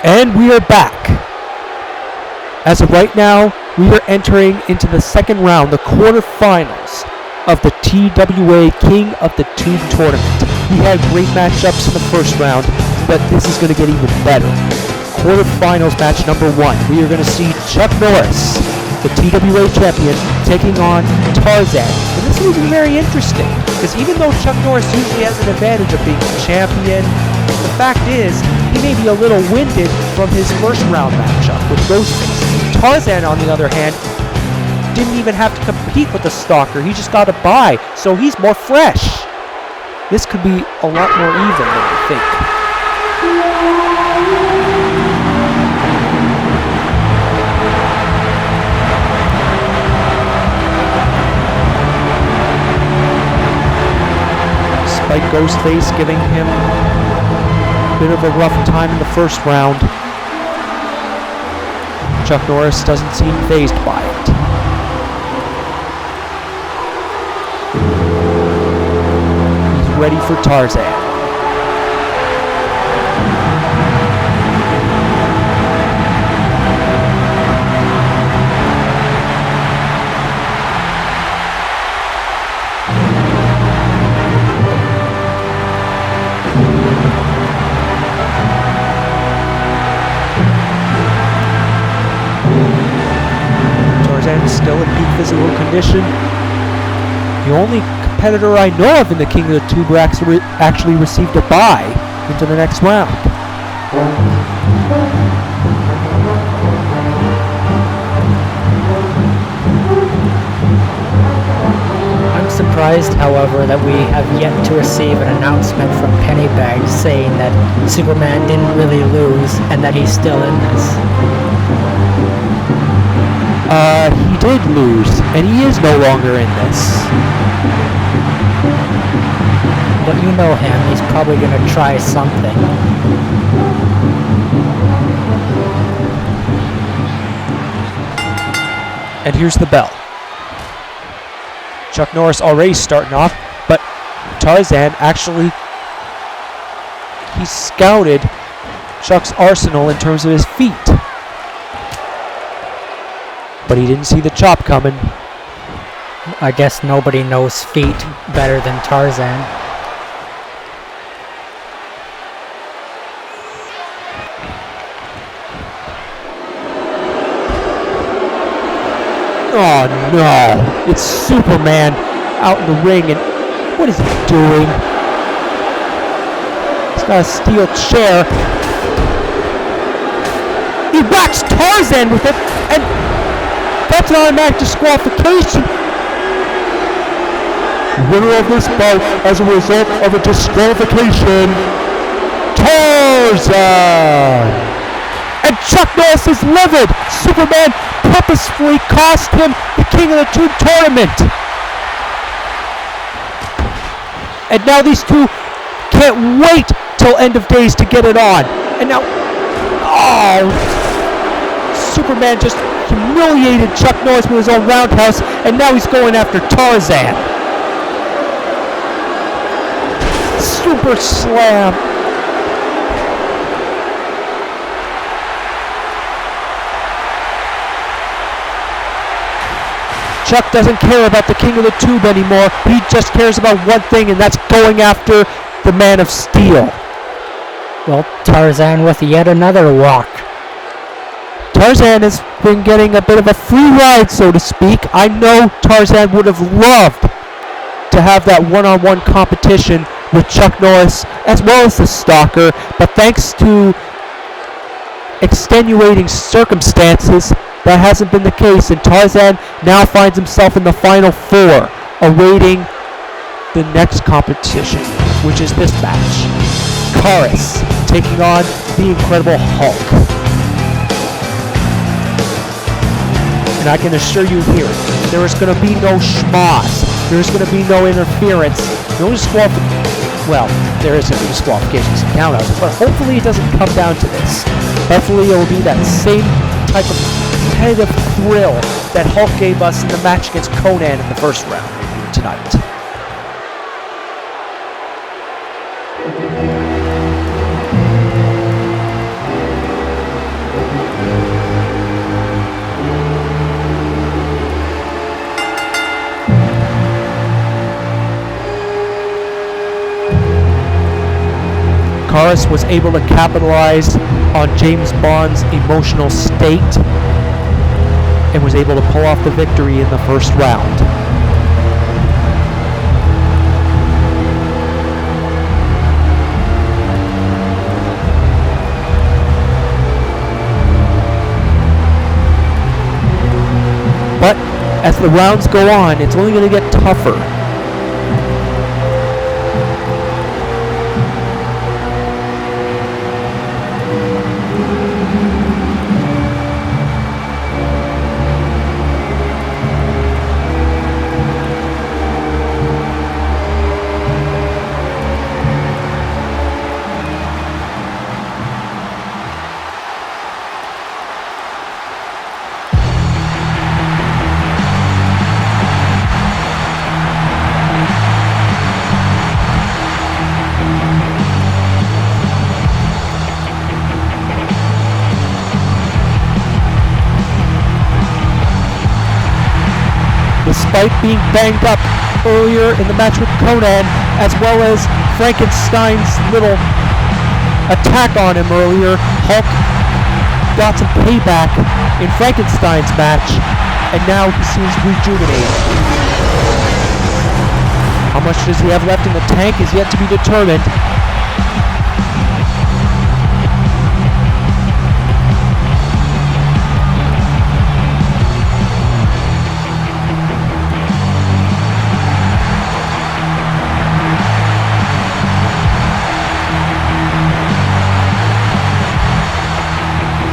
And we are back. As of right now, we are entering into the second round, the quarterfinals of the TWA King of the Tube tournament. We had great matchups in the first round, but this is going to get even better. Quarterfinals match number 1. We are going to see Chuck Norris, the TWA champion, taking on Tarzan. And this will be very interesting, because even though Chuck Norris usually has an advantage of being a champion, the fact is, he may be a little winded from his first round matchup with Ghostface. Tarzan, on the other hand, didn't even have to compete with the Stalker. He just got a bye, so he's more fresh. This could be a lot more even than you think. Despite Ghostface giving him a bit of a rough time in the first round, Chuck Norris doesn't seem fazed by it. He's ready for Tarzan. Still in peak physical condition. The only competitor I know of in the King of the Tube actually received a bye into the next round. I'm surprised, however, that we have yet to receive an announcement from Pennybags saying that Superman didn't really lose and that he's still in this. He did lose, and he is no longer in this. But you know him, he's probably going to try something. And here's the bell. Chuck Norris already starting off, but Tarzan actually, he scouted Chuck's arsenal in terms of his feet. But he didn't see the chop coming. I guess nobody knows feet better than Tarzan. Oh no! It's Superman out in the ring, and what is he doing? He's got a steel chair. He whacks Tarzan with it, and that's an automatic disqualification. Winner of this bout as a result of a disqualification, Tarzan. And Chuck Norris is livid. Superman purposefully cost him the King of the Tube tournament. And now these two can't wait till end of days to get it on. And now, Superman just humiliated Chuck Norris with his own roundhouse, and now he's going after Tarzan. Super slam. Chuck doesn't care about the King of the Tube anymore. He just cares about one thing, and that's going after the Man of Steel. Well, Tarzan with yet another walk. Tarzan has been getting a bit of a free ride, so to speak. I know Tarzan would have loved to have that one-on-one competition with Chuck Norris as well as the Stalker, but thanks to extenuating circumstances, that hasn't been the case, and Tarzan now finds himself in the Final Four, awaiting the next competition, which is this match. Kause taking on the Incredible Hulk. And I can assure you here, there is going to be no schmoz. There is going to be no interference, no disqualification. Well, there is going to be disqualifications and countouts, but hopefully it doesn't come down to this. Hopefully it will be that same type of competitive thrill that Hulk gave us in the match against Conan in the first round tonight. Kause was able to capitalize on James Bond's emotional state and was able to pull off the victory in the first round. But as the rounds go on, it's only going to get tougher. Despite being banged up earlier in the match with Conan, as well as Frankenstein's little attack on him earlier, Hulk got some payback in Frankenstein's match, and now he seems rejuvenated. How much does he have left in the tank is yet to be determined.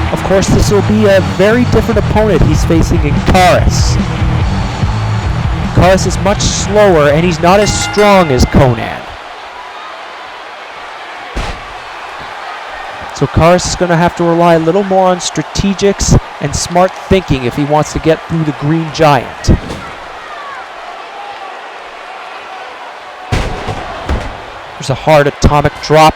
Of course, this will be a very different opponent he's facing in Kause. Kause is much slower, and he's not as strong as Conan. So Kause is going to have to rely a little more on strategics and smart thinking if he wants to get through the Green Giant. There's a hard atomic drop.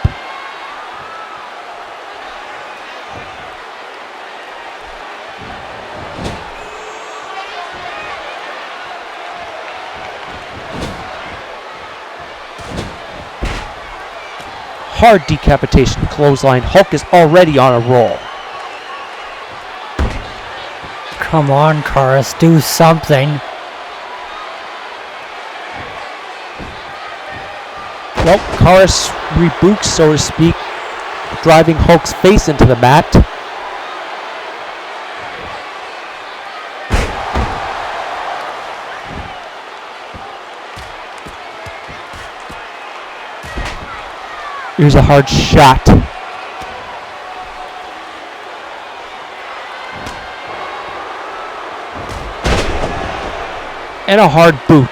Hard decapitation clothesline. Hulk is already on a roll. Come on, Kause, do something. Well, Kause reboots, so to speak, driving Hulk's face into the mat. Here's a hard shot. And a hard boot.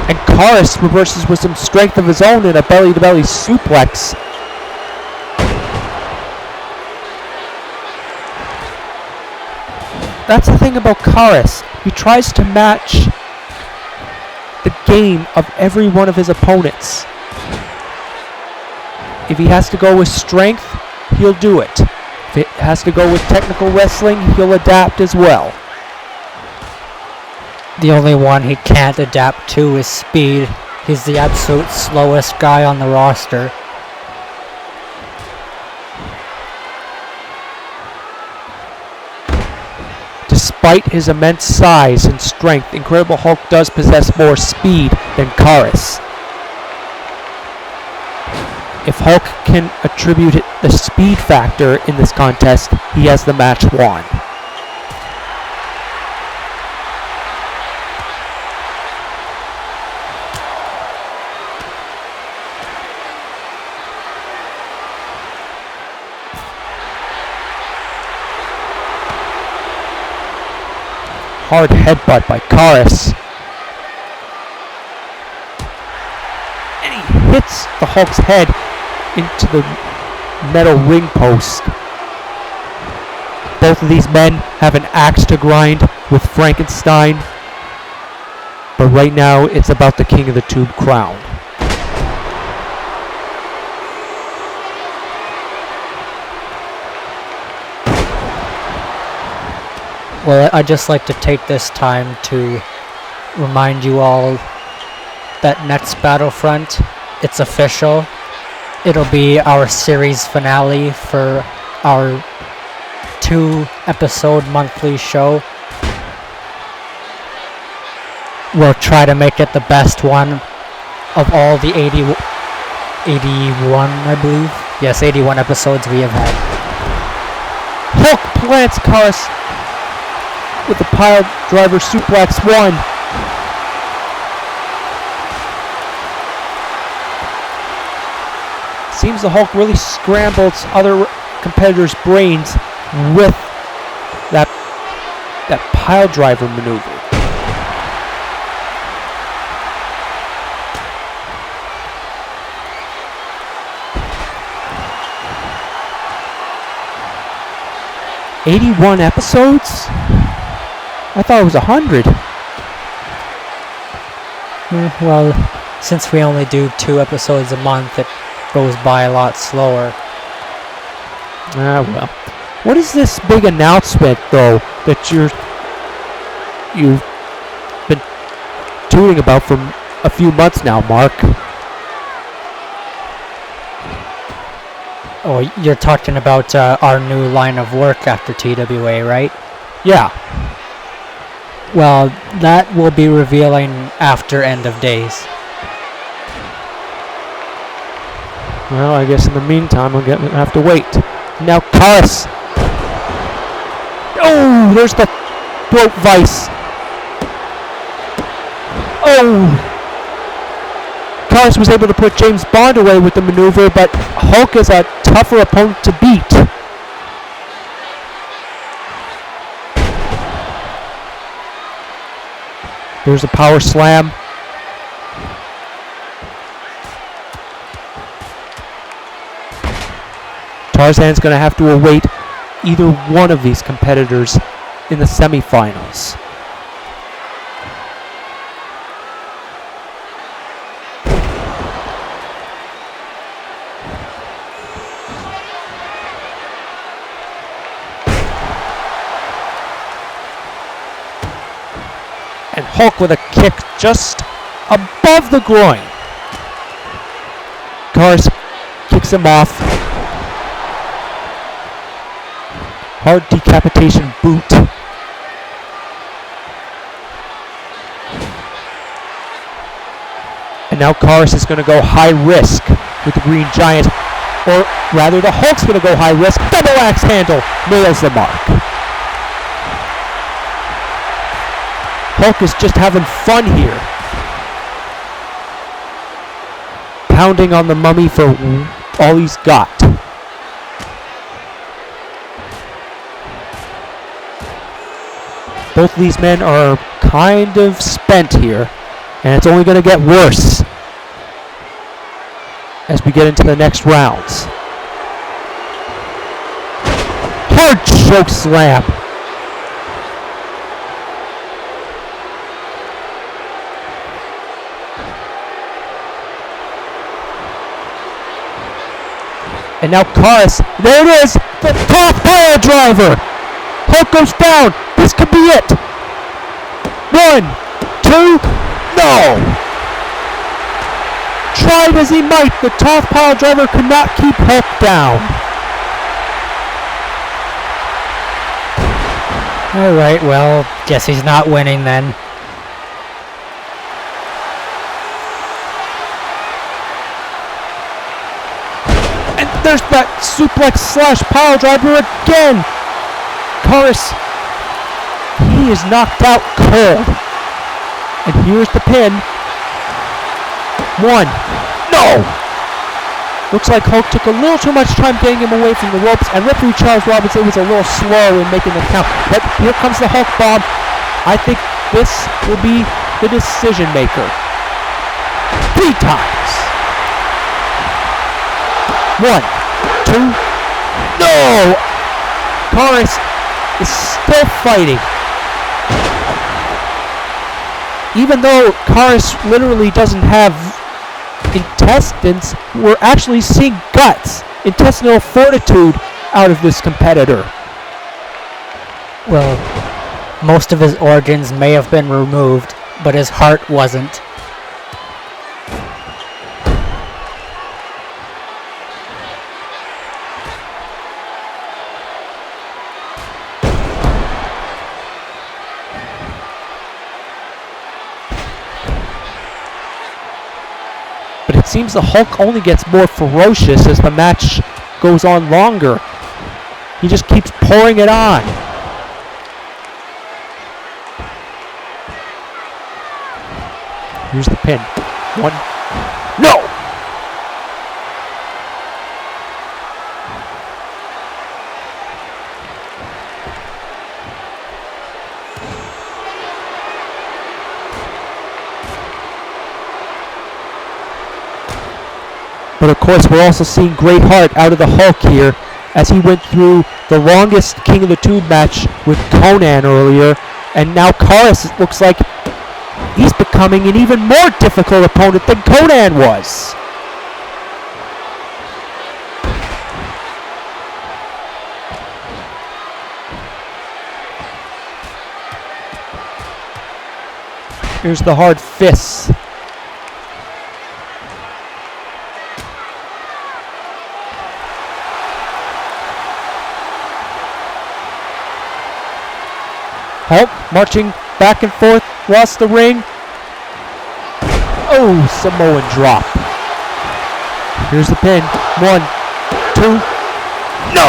And Kause reverses with some strength of his own in a belly-to-belly suplex. That's the thing about Kause. He tries to match the game of every one of his opponents. If he has to go with strength, he'll do it. If it has to go with technical wrestling, he'll adapt as well. The only one he can't adapt to is speed. He's the absolute slowest guy on the roster. Despite his immense size and strength, Incredible Hulk does possess more speed than Kause. If Hulk can attribute the speed factor in this contest, he has the match won. Hard headbutt by Kause. And he hits the Hulk's head into the metal ring post. Both of these men have an axe to grind with Frankenstein. But right now, it's about the King of the Tube crown. Well, I'd just like to take this time to remind you all that next Battlefront, it's official. It'll be our series finale for our 2-episode monthly show. We'll try to make it the best one of all the 81, I believe. Yes, 81 episodes we have had. Hulk plants Kause with the pile driver suplex 1. Seems the Hulk really scrambles other competitors' brains with that pile driver maneuver. "81 episodes? I thought it was 100. Well, since we only do 2 episodes a month, it goes by a lot slower. Ah, well. What is this big announcement, though, that you've been tweeting about for a few months now, Mark? Oh, you're talking about our new line of work after TWA, right? Yeah. Well, that will be revealing after End of Days. Well, I guess in the meantime, I'm going to have to wait. Now, Kause. Oh, there's the throat vice. Oh. Kause was able to put James Bond away with the maneuver, but Hulk is a tougher opponent to beat. There's a power slam. Tarzan's going to have to await either one of these competitors in the semifinals. And Hulk with a kick just above the groin. Kause kicks him off. Hard decapitation boot. And now Kause is going to go high risk with the Green Giant. Or rather, the Hulk's going to go high risk. Double axe handle nails the mark. Hulk is just having fun here. Pounding on the mummy for all he's got. Both of these men are kind of spent here, and it's only going to get worse as we get into the next rounds. Hard choke slam. And now Kause, there it is, the top pile driver. Hulk goes down. This could be it. 1, 2, no. Tried as he might, the top pile driver could not keep Hulk down. Alright, well, guess he's not winning then. There's that suplex slash pile driver again. Kause, he is knocked out cold. And here's the pin. 1. No! Looks like Hulk took a little too much time getting him away from the ropes, and referee Charles Robinson was a little slow in making the count. But here comes the Hulk bomb. I think this will be the decision maker. 3 times. 1, 2, no! Kause is still fighting. Even though Kause literally doesn't have intestines, we're actually seeing guts, intestinal fortitude out of this competitor. Well, Most of his organs may have been removed, but his heart wasn't. But it seems the Hulk only gets more ferocious as the match goes on longer. He just keeps pouring it on. Here's the pin. One. No! But of course, we're also seeing great heart out of the Hulk here as he went through the longest King of the Tube match with Conan earlier. And now Kause, it looks like he's becoming an even more difficult opponent than Conan was. Here's the hard fists. Hulk marching back and forth, lost the ring. Oh, Samoan drop. Here's the pin. 1, 2. No!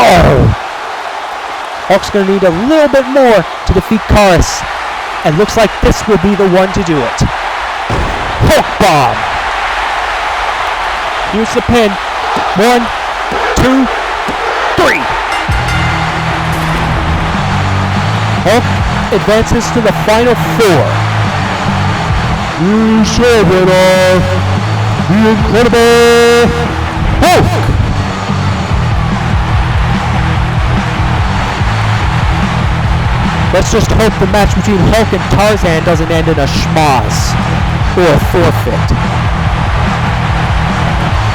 Hulk's going to need a little bit more to defeat Kause. And looks like this will be the one to do it. Hulk bomb. Here's the pin. 1, 2, 3. Hulk advances to the final 4. You show winner, the Incredible Hulk. Let's just hope the match between Hulk and Tarzan doesn't end in a schmoz or a forfeit.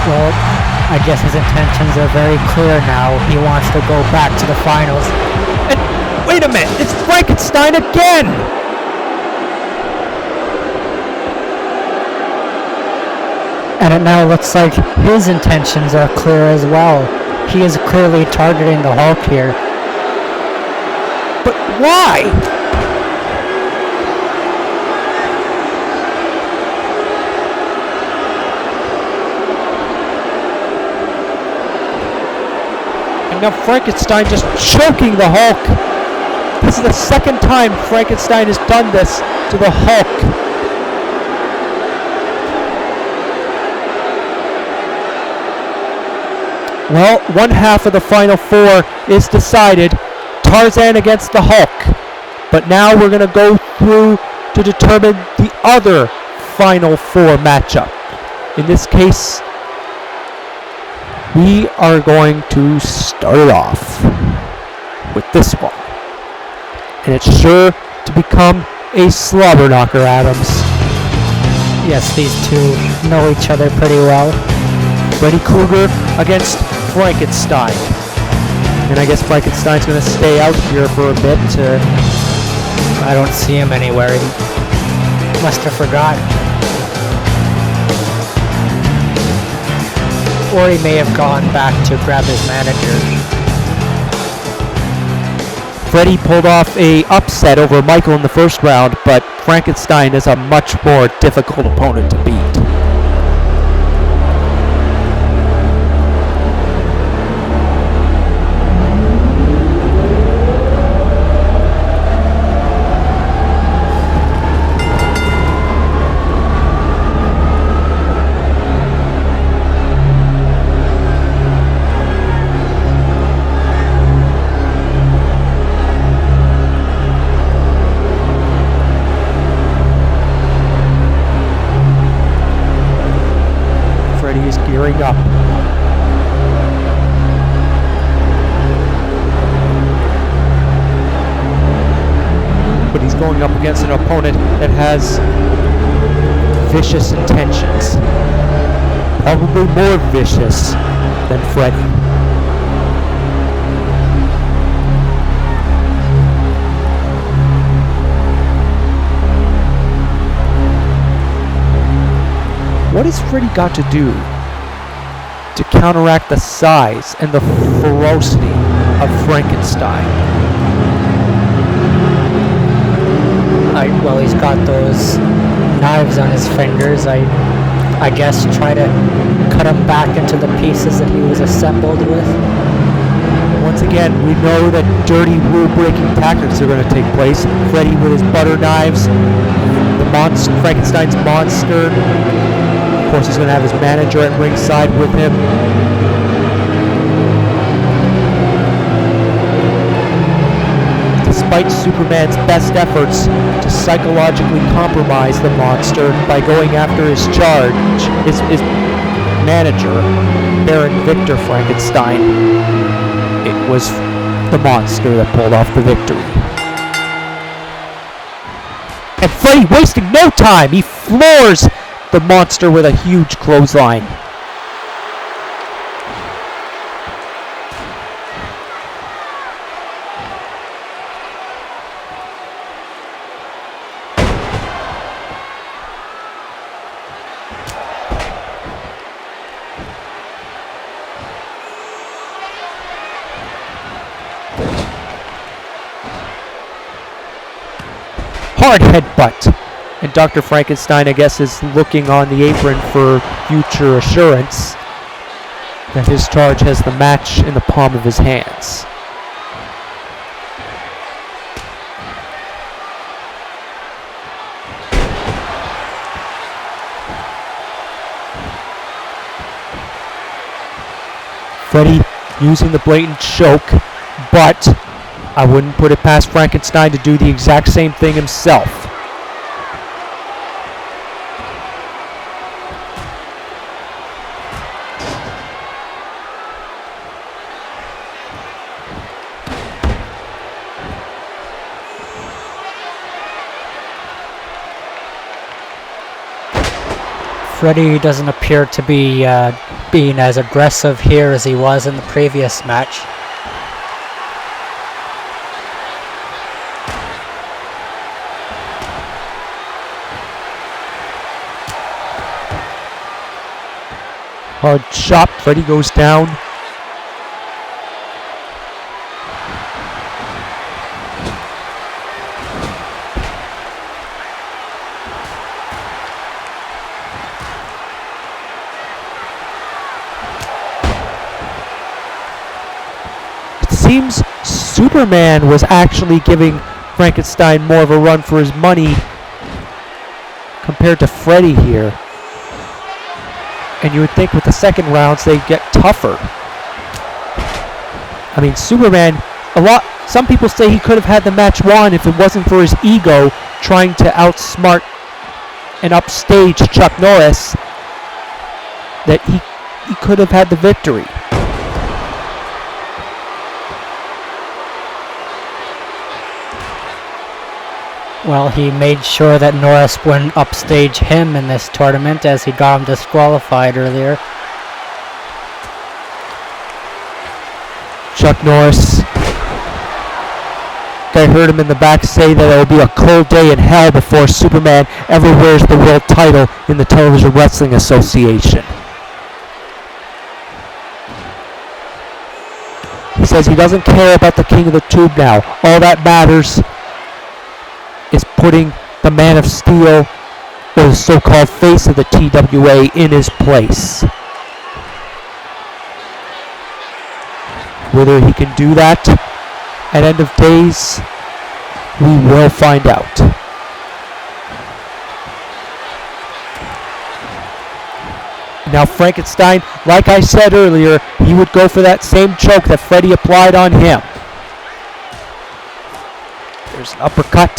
Well, I guess his intentions are very clear now. He wants to go back to the finals. And wait a minute, it's Frankenstein again! And it now looks like his intentions are clear as well. He is clearly targeting the Hulk here. But why? And now Frankenstein just choking the Hulk. This is the second time Frankenstein has done this to the Hulk. Well, one half of the final 4 is decided. Tarzan against the Hulk. But now we're going to go through to determine the other final 4 matchup. In this case, we are going to start it off with this one. And it's sure to become a slobber knocker, Adams. Yes, these two know each other pretty well. Freddy Krueger against Frankenstein. And I guess Frankenstein's going to stay out here for a bit. I don't see him anywhere. He must have forgotten. Or he may have gone back to grab his manager. Freddie pulled off a upset over Michael in the first round, but Frankenstein is a much more difficult opponent to beat. Gearing up. But he's going up against an opponent that has vicious intentions. Probably more vicious than Freddie. What has Freddie got to do to counteract the size and the ferocity of Frankenstein? Well, he's got those knives on his fingers. I guess try to cut him back into the pieces that he was assembled with. Once again, we know that dirty rule-breaking tactics are going to take place. Freddie with his butter knives, Frankenstein's monster. Of course, he's going to have his manager at ringside with him. Despite Superman's best efforts to psychologically compromise the monster by going after his his manager, Baron Victor Frankenstein, it was the monster that pulled off the victory. And Freddie, wasting no time, he floors the monster with a huge clothesline. Hard headbutt. And Dr. Frankenstein, I guess, is looking on the apron for future assurance that his charge has the match in the palm of his hands. Freddie using the blatant choke, but I wouldn't put it past Frankenstein to do the exact same thing himself. Freddie doesn't appear to be being as aggressive here as he was in the previous match. Hard shot, Freddie goes down. It seems Superman was actually giving Frankenstein more of a run for his money compared to Freddie here. And you would think with the second rounds they'd get tougher. I mean, Superman, some people say he could have had the match won if it wasn't for his ego trying to outsmart and upstage Chuck Norris, that he could have had the victory. Well, he made sure that Norris wouldn't upstage him in this tournament as he got him disqualified earlier. Chuck Norris. I heard him in the back say that it will be a cold day in hell before Superman ever wears the world title in the Television Wrestling Association. He says he doesn't care about the King of the Tube now. All that matters is putting the Man of Steel, or the so-called face of the TWA, in his place. Whether he can do that at end of days, we will find out. Now Frankenstein, like I said earlier, he would go for that same choke that Freddie applied on him. There's an uppercut.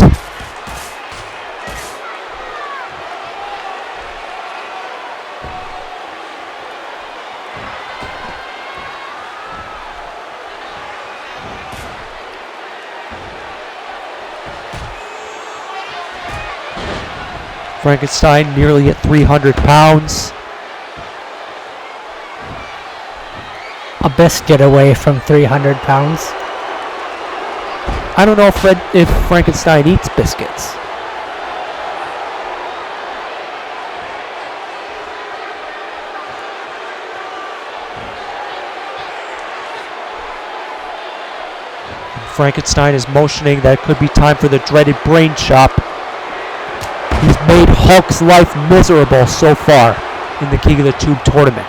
Frankenstein nearly at 300 pounds. A biscuit away from 300 pounds. I don't know if Frankenstein eats biscuits. Frankenstein is motioning that it could be time for the dreaded brain chop. He's made Hulk's life miserable so far in the King of the Tube tournament.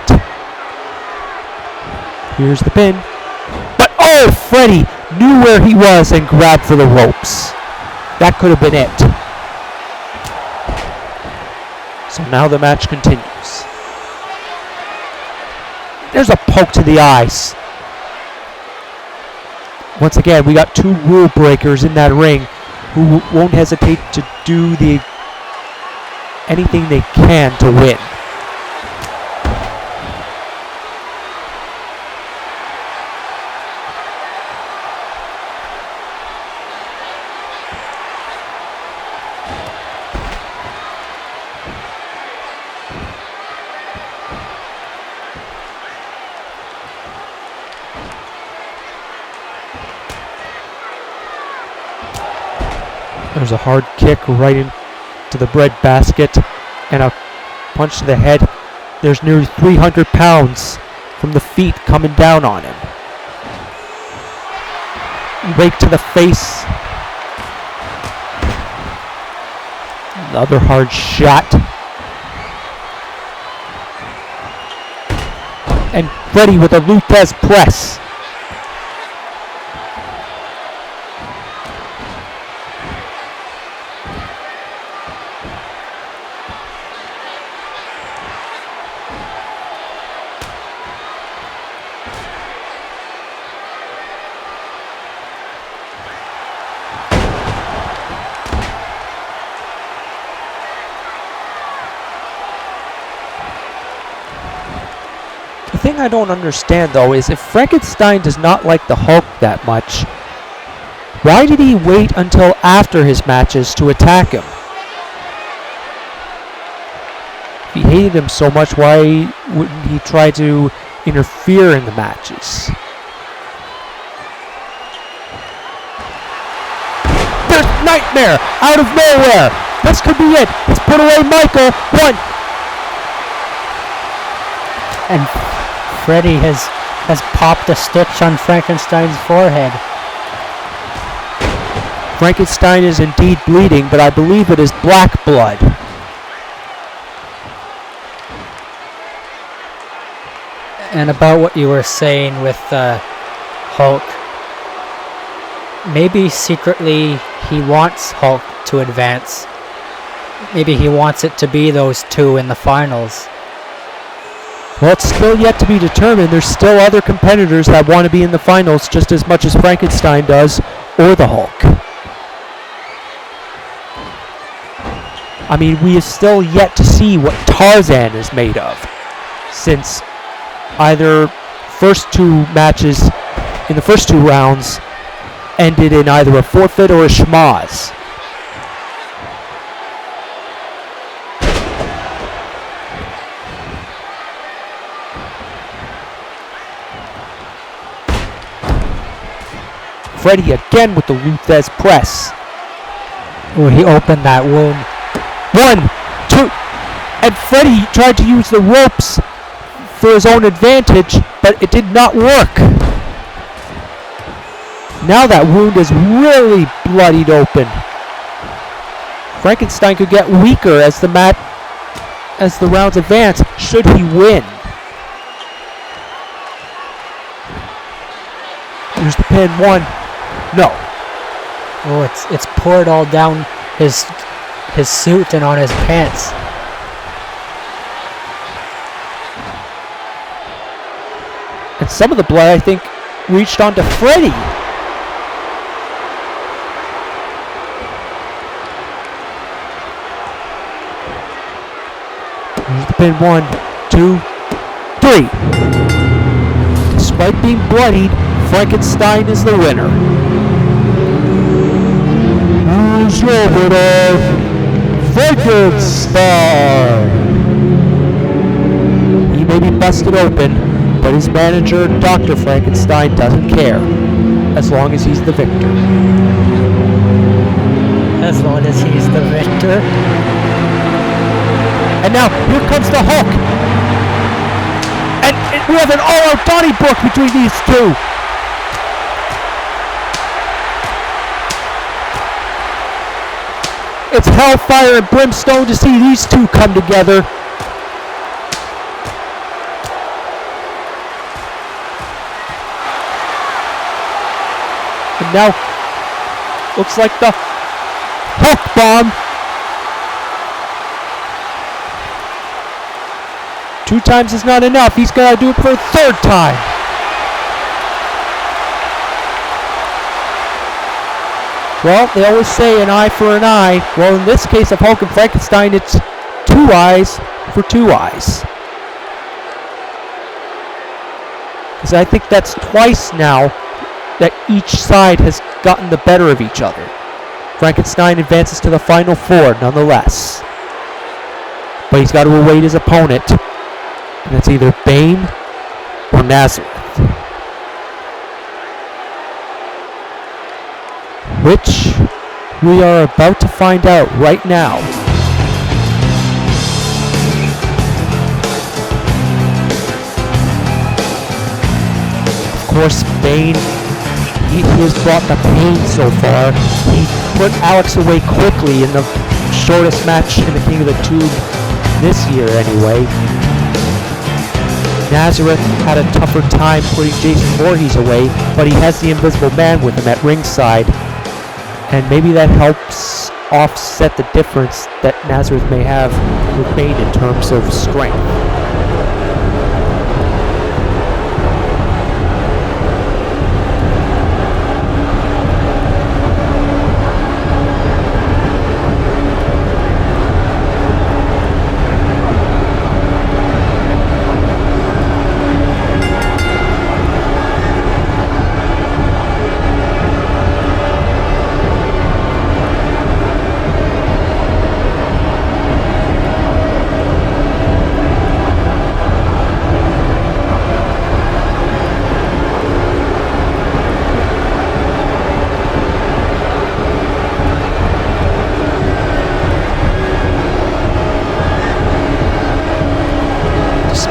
Here's the pin. But oh, Freddie knew where he was and grabbed for the ropes. That could have been it. So now the match continues. There's a poke to the eyes. Once again, we got two rule breakers in that ring who won't hesitate to do anything they can to win. There's a hard kick right into the bread basket and a punch to the head. There's nearly 300 pounds from the feet coming down on him. Rake to the face. Another hard shot. And Freddie with a Luthez press. The thing I don't understand, though, is if Frankenstein does not like the Hulk that much, why did he wait until after his matches to attack him? If he hated him so much, why wouldn't he try to interfere in the matches? There's Nightmare out of nowhere! This could be it! Let's put away Michael! One! And Freddie has popped a stitch on Frankenstein's forehead. Frankenstein is indeed bleeding, but I believe it is black blood. And about what you were saying with Hulk, maybe secretly he wants Hulk to advance. Maybe he wants it to be those two in the finals. Well, it's still yet to be determined. There's still other competitors that want to be in the finals just as much as Frankenstein does, or the Hulk. I mean, we have still yet to see what Tarzan is made of, since either first two matches in the first two rounds ended in either a forfeit or a schmoz. Freddie again with the Luthez press. Oh, he opened that wound. 1, 2, and Freddie tried to use the ropes for his own advantage, but it did not work. Now that wound is really bloodied open. Frankenstein could get weaker as the rounds advance, should he win. Here's the pin. 1. No. Oh, it's poured all down his suit and on his pants. And some of the blood, I think, reached onto Freddie. Here's the pin. 1, 2, 3. Despite being bloodied, Frankenstein is the winner. Who's your winner? Frankenstein! He may be busted open, but his manager, Dr. Frankenstein, doesn't care, as long as he's the victor. As long as he's the victor. And now, here comes the Hulk! And we have an all-out Donnybrook between these two! It's hellfire and brimstone to see these two come together. And now, looks like the hook bomb. 2 times is not enough. He's got to do it for a 3rd time. Well, they always say an eye for an eye. Well, in this case of Hulk and Frankenstein, it's 2 eyes for 2 eyes. Because I think that's twice now that each side has gotten the better of each other. Frankenstein advances to the Final 4 nonetheless. But he's got to await his opponent. And it's either Bane or Nazareth. Which we are about to find out right now. Of course, Bane, he has brought the pain so far. He put Alex away quickly in the shortest match in the King of the Tube this year anyway. Nazareth had a tougher time putting Jason Voorhees away, but he has the Invisible Man with him at ringside. And maybe that helps offset the difference that Nazareth may have with Bane in terms of strength.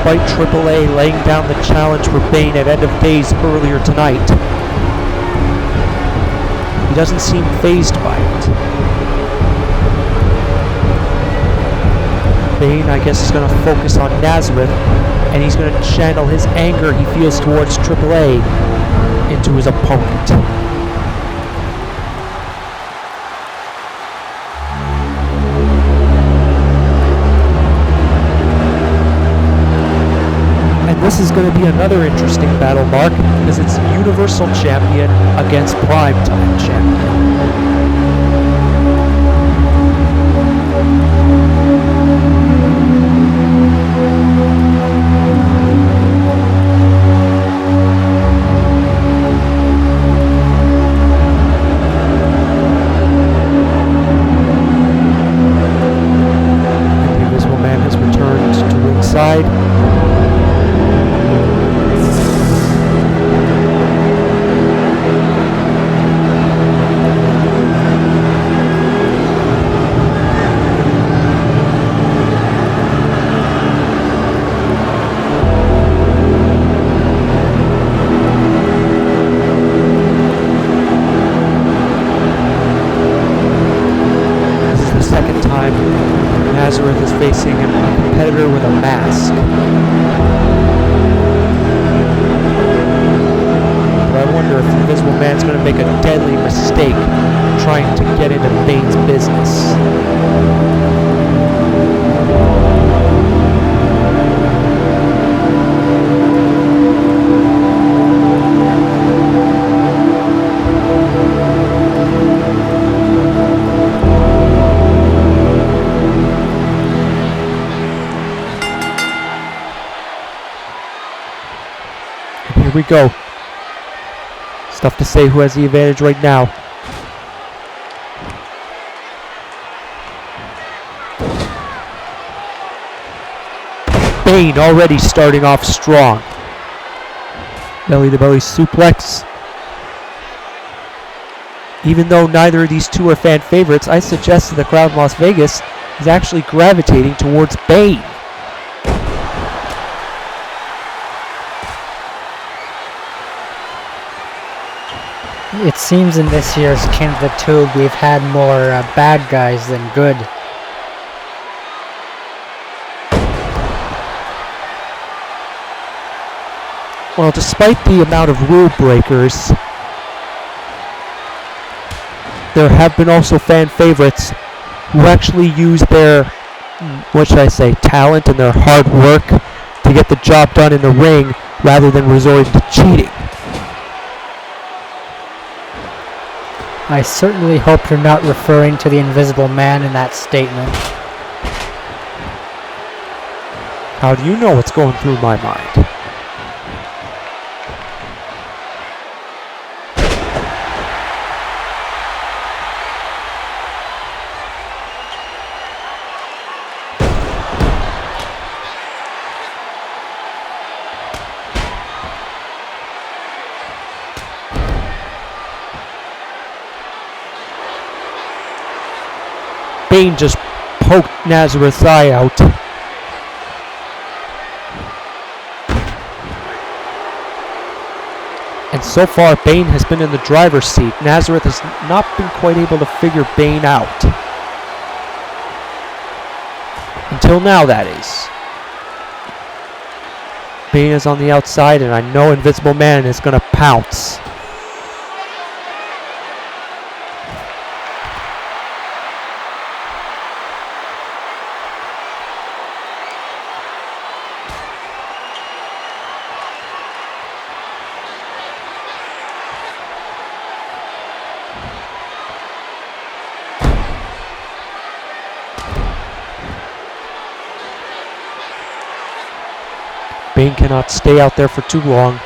Despite TWA laying down the challenge for Bane at End of Days earlier tonight, he doesn't seem fazed by it. Bane, I guess, is going to focus on Nazareth, and he's going to channel his anger he feels towards TWA into his opponent. This is going to be another interesting battle, Mark, because it's Universal Champion against Primetime Champion. And the Invisible Man has returned to ringside. Nazareth is facing a competitor with a mask. But I wonder if the Invisible Man's going to make a deadly mistake trying to get into Bane's business. Here we go. It's tough to say who has the advantage right now. Bane already starting off strong. Belly to belly suplex. Even though neither of these two are fan favorites, I suggest that the crowd in Las Vegas is actually gravitating towards Bane. It seems in this year's King of the Tube we've had more bad guys than good. Well, despite the amount of rule breakers, there have been also fan favorites who actually use their, what should I say, talent and their hard work to get the job done in the ring rather than resorting to cheating. I certainly hope you're not referring to the Invisible Man in that statement. How do you know what's going through my mind? Bane just poked Nazareth's eye out. And so far, Bane has been in the driver's seat. Nazareth has not been quite able to figure Bane out. Until now, that is. Bane is on the outside, and I know Invisible Man is going to pounce. Bane cannot stay out there for too long.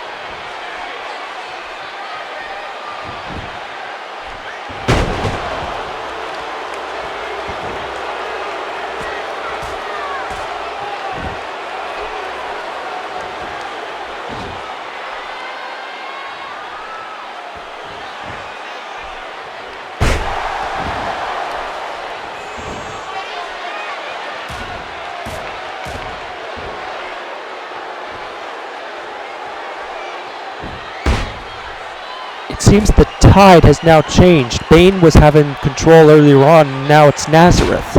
It seems the tide has now changed. Bane was having control earlier on, and now it's Nazareth.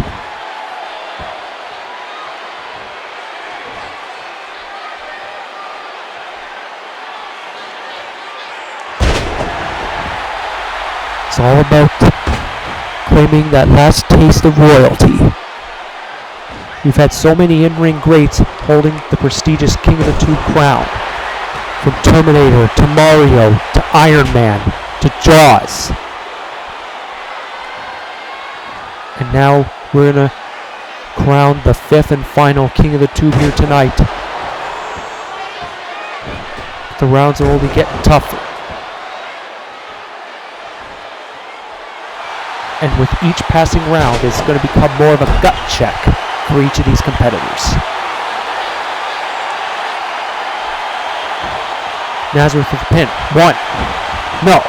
It's all about claiming that last taste of royalty. We've had so many in-ring greats holding the prestigious King of the Tube crown. From Terminator to Mario to Iron Man to Jaws. And now we're going to crown the 5th and final King of the Tube here tonight. The rounds are only getting tougher. And with each passing round, it's going to become more of a gut check for each of these competitors. Nazareth with the pin. 1. No.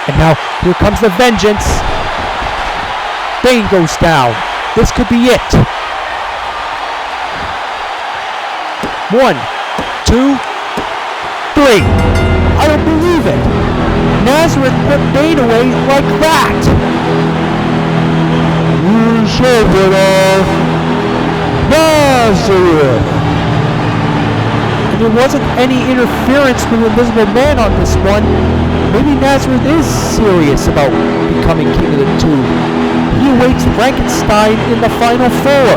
And now here comes the vengeance. Bane goes down. This could be it. 1, 2, 3. I don't believe it. Nazareth put Bane away like that. You showed it all. Nazareth. There wasn't any interference from Invisible Man on this one. Maybe Nazareth is serious about becoming King of the Tube. He awaits Frankenstein in the Final Four.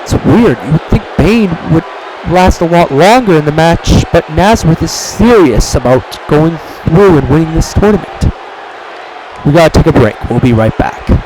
It's weird. You would think Bane would last a lot longer in the match, but Nazareth is serious about going through and winning this tournament. We gotta take a break. We'll be right back.